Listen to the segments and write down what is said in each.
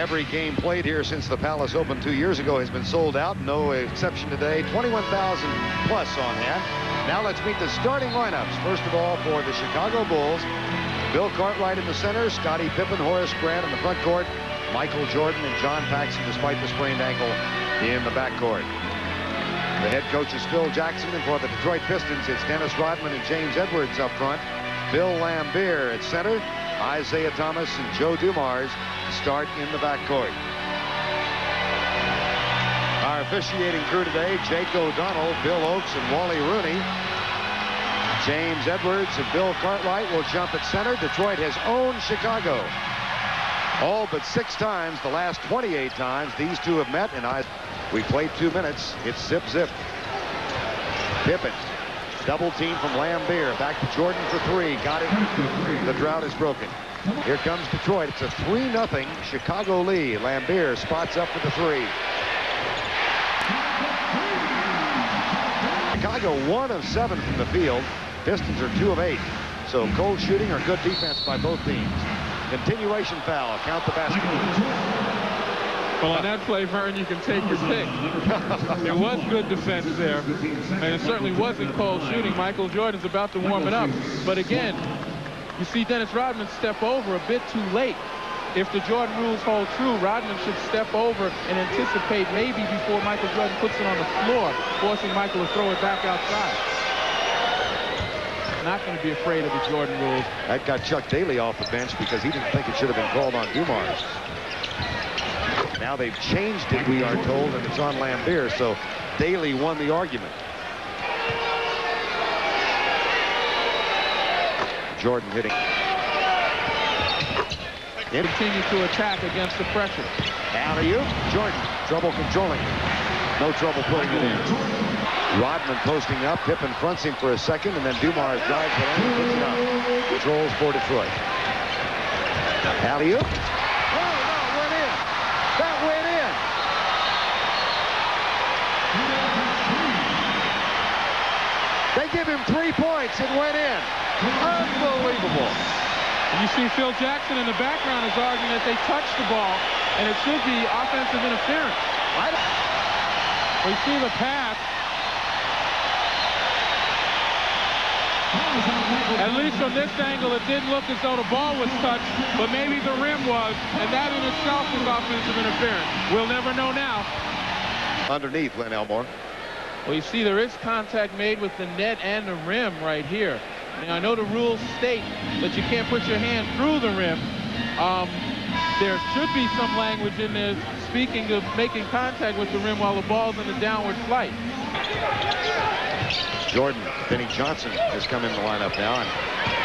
Every game played here since the Palace opened 2 years ago has been sold out. No exception today. 21,000 plus on hand. Now let's meet the starting lineups. First of all, for the Chicago Bulls, Bill Cartwright in the center, Scottie Pippen, Horace Grant in the front court, Michael Jordan and John Paxson, despite the sprained ankle, in the backcourt. The head coach is Phil Jackson, and for the Detroit Pistons, it's Dennis Rodman and James Edwards up front. Bill Laimbeer at center. Isaiah Thomas and Joe Dumars start in the backcourt. Our officiating crew today, Jake O'Donnell, Bill Oakes, and Wally Rooney. James Edwards and Bill Cartwright will jump at center. Detroit has owned Chicago all but 6 times. The last 28 times these two have met, and we played 2 minutes. It's zip-zip. Pippen, double team from Laimbeer. Back to Jordan for 3. Got it. The drought is broken. Here comes Detroit. It's a 3-0 Chicago lead. Laimbeer spots up for the 3. Chicago 1 of 7 from the field. Pistons are 2 of 8. So cold shooting or good defense by both teams. Continuation foul. Count the basket. Well, on that play, Vern, you can take your pick. It was good defense there, and it certainly wasn't cold shooting. Michael Jordan's about to warm it up. But again, you see Dennis Rodman step over a bit too late. If the Jordan rules hold true, Rodman should step over and anticipate maybe before Michael Jordan puts it on the floor, forcing Michael to throw it back outside. Not going to be afraid of the Jordan rules. That got Chuck Daly off the bench because he didn't think it should have been called on Dumars. Now they've changed it, we are told, and it's on Laimbeer, so Daly won the argument. Jordan hitting. Continue to attack against the pressure. Alley-oop. Jordan, trouble controlling it. No trouble putting it in. Rodman posting up. Pippen fronts him for a second, and then Dumars drives it in and puts it up. Controls for Detroit. Alley-oop. Oh, no, went in. That went in. They give him 3 points. It went in. Unbelievable. And you see Phil Jackson in the background is arguing that they touched the ball, and it should be offensive interference. We see the pass. At least from this angle, it didn't look as though the ball was touched, but maybe the rim was, and that in itself is offensive interference. We'll never know now. Underneath, Len Elmore. Well, you see there is contact made with the net and the rim right here. Now, I know the rules state that you can't put your hand through the rim. There should be some language in there speaking of making contact with the rim while the ball's in the downward flight. Jordan, Benny Johnson has come in the lineup now, and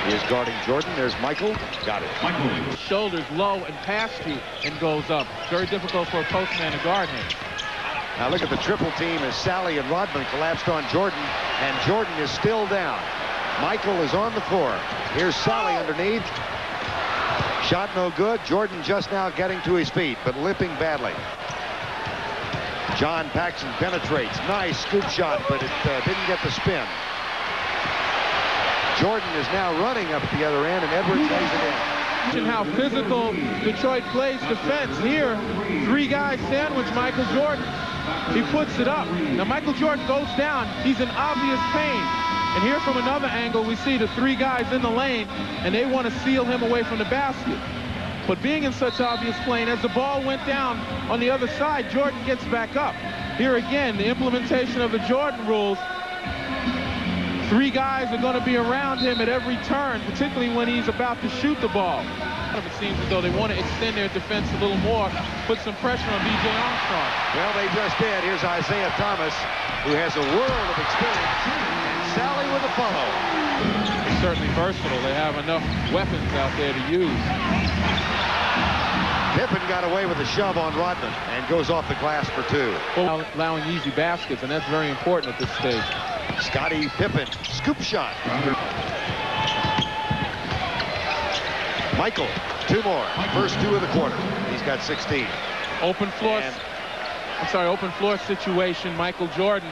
he is guarding Jordan. There's Michael. Got it. Michael. Shoulders low and past you and goes up. Very difficult for a postman to guard him. Now look at the triple team as Sally and Rodman collapsed on Jordan, and Jordan is still down. Michael is on the floor. Here's Sally underneath. Shot no good. Jordan just now getting to his feet, but limping badly. John Paxson penetrates. Nice scoop shot, but it didn't get the spin. Jordan is now running up at the other end, and Edwards lays it in. And how physical Detroit plays defense. Here, 3 guys sandwich Michael Jordan. He puts it up. Now Michael Jordan goes down. He's in obvious pain. And here from another angle, we see the 3 guys in the lane, and they want to seal him away from the basket. But being in such obvious pain, as the ball went down on the other side, Jordan gets back up. Here again, the implementation of the Jordan rules. 3 guys are going to be around him at every turn, particularly when he's about to shoot the ball. It seems as though they want to extend their defense a little more, put some pressure on B.J. Armstrong. Well, they just did. Here's Isaiah Thomas, who has a world of experience. Sally with a follow. It's certainly versatile. They have enough weapons out there to use. Pippen got away with a shove on Rodman and goes off the glass for 2. Well, allowing easy baskets, and that's very important at this stage. Scottie Pippen, scoop shot. Michael, 2 more. First 2 of the quarter. He's got 16. Open floor. Open floor situation. Michael Jordan,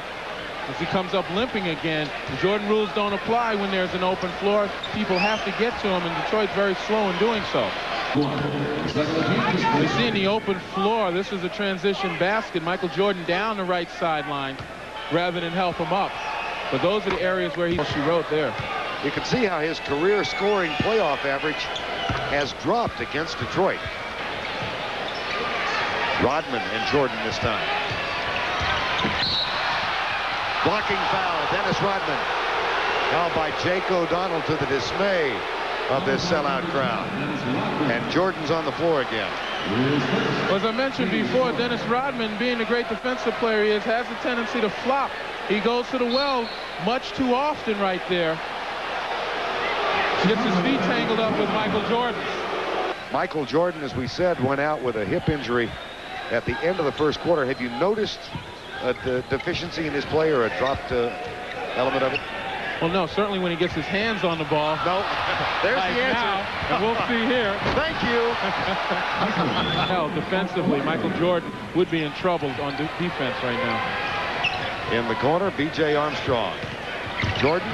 as he comes up limping again. The Jordan rules don't apply when there's an open floor. People have to get to him, and Detroit's very slow in doing so. You see in the open floor, this is a transition basket. Michael Jordan down the right sideline rather than help him up. But those are the areas where she wrote there. You can see how his career scoring playoff average has dropped against Detroit. Rodman and Jordan this time. Blocking foul, Dennis Rodman. Now by Jake O'Donnell, to the dismay of this sellout crowd. And Jordan's on the floor again. As I mentioned before, Dennis Rodman, being the great defensive player he is, has a tendency to flop. He goes to the well much too often right there. Gets his feet tangled up with Michael Jordan. Michael Jordan, as we said, went out with a hip injury at the end of the first quarter. Have you noticed a deficiency in his play or a dropped element of it? Well, no, certainly when he gets his hands on the ball. No, there's like the answer. Now, and we'll see here. Thank you. Hell, defensively, Michael Jordan would be in trouble on defense right now. In the corner, B.J. Armstrong. Jordan,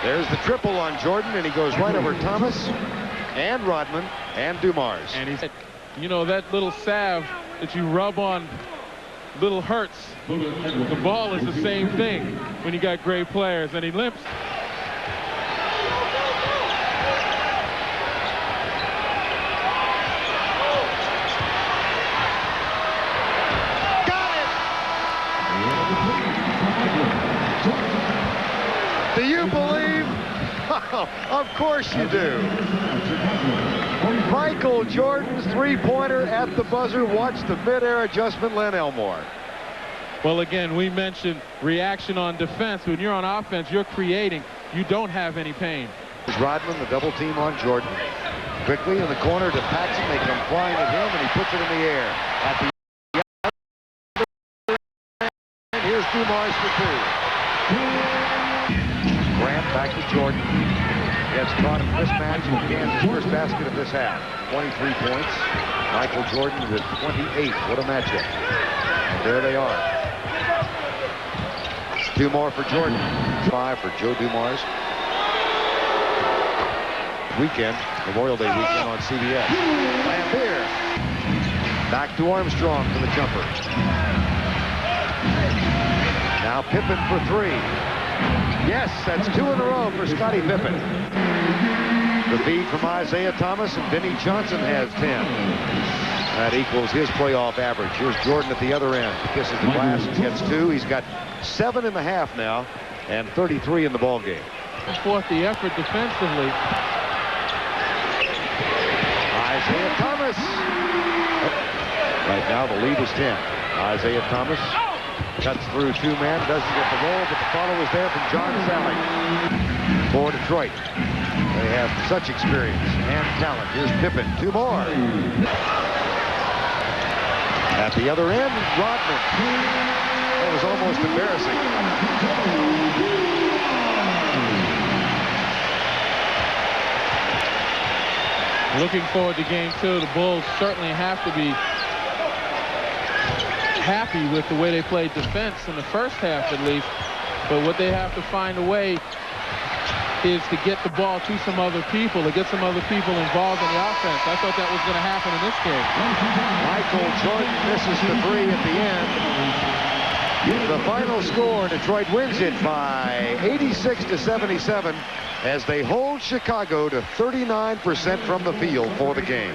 there's the triple on Jordan, and he goes right over Thomas and Rodman and Dumars. And he said, you know, that little salve that you rub on little hurts. The ball is the same thing when you got great players, and he limps. Got it! Do you believe? Of course you do. Michael Jordan's three-pointer at the buzzer. Watch the mid-air adjustment, Len Elmore. Well, again, we mentioned reaction on defense. When you're on offense, you're creating. You don't have any pain. Rodman, the double team on Jordan. Quickly in the corner to Paxson. They come flying at him, and he puts it in the air. At the end, here's Dumars for two. Grant back to Jordan. Gets caught in mismatch in Kansas' first basket of this half. 23 points. Michael Jordan with 28. What a matchup. And there they are. Two more for Jordan. 5 for Joe Dumars. Weekend, Memorial Day weekend on CBS. Lambeer. Back to Armstrong for the jumper. Now Pippen for three. Yes, that's 2 in a row for Scottie Pippen. The feed from Isaiah Thomas, and Vinnie Johnson has 10. That equals his playoff average. Here's Jordan at the other end. Kisses the glass and gets 2. He's got 7.5 now and 33 in the ball game. Forth the effort defensively. Isaiah Thomas. Right now the lead is 10. Isaiah Thomas cuts through 2-man, doesn't get the roll, but the follow is there from John Sally for Detroit. They have such experience and talent. Here's Pippen, 2 more. At the other end, Rodman. That was almost embarrassing. Looking forward to game 2. The Bulls certainly have to be happy with the way they played defense in the first half at least. But what they have to find a way is to get the ball to some other people, to get some other people involved in the offense. I thought that was going to happen in this game. Michael Jordan misses the 3 at the end. The final score, Detroit wins it by 86-77 as they hold Chicago to 39% from the field for the game.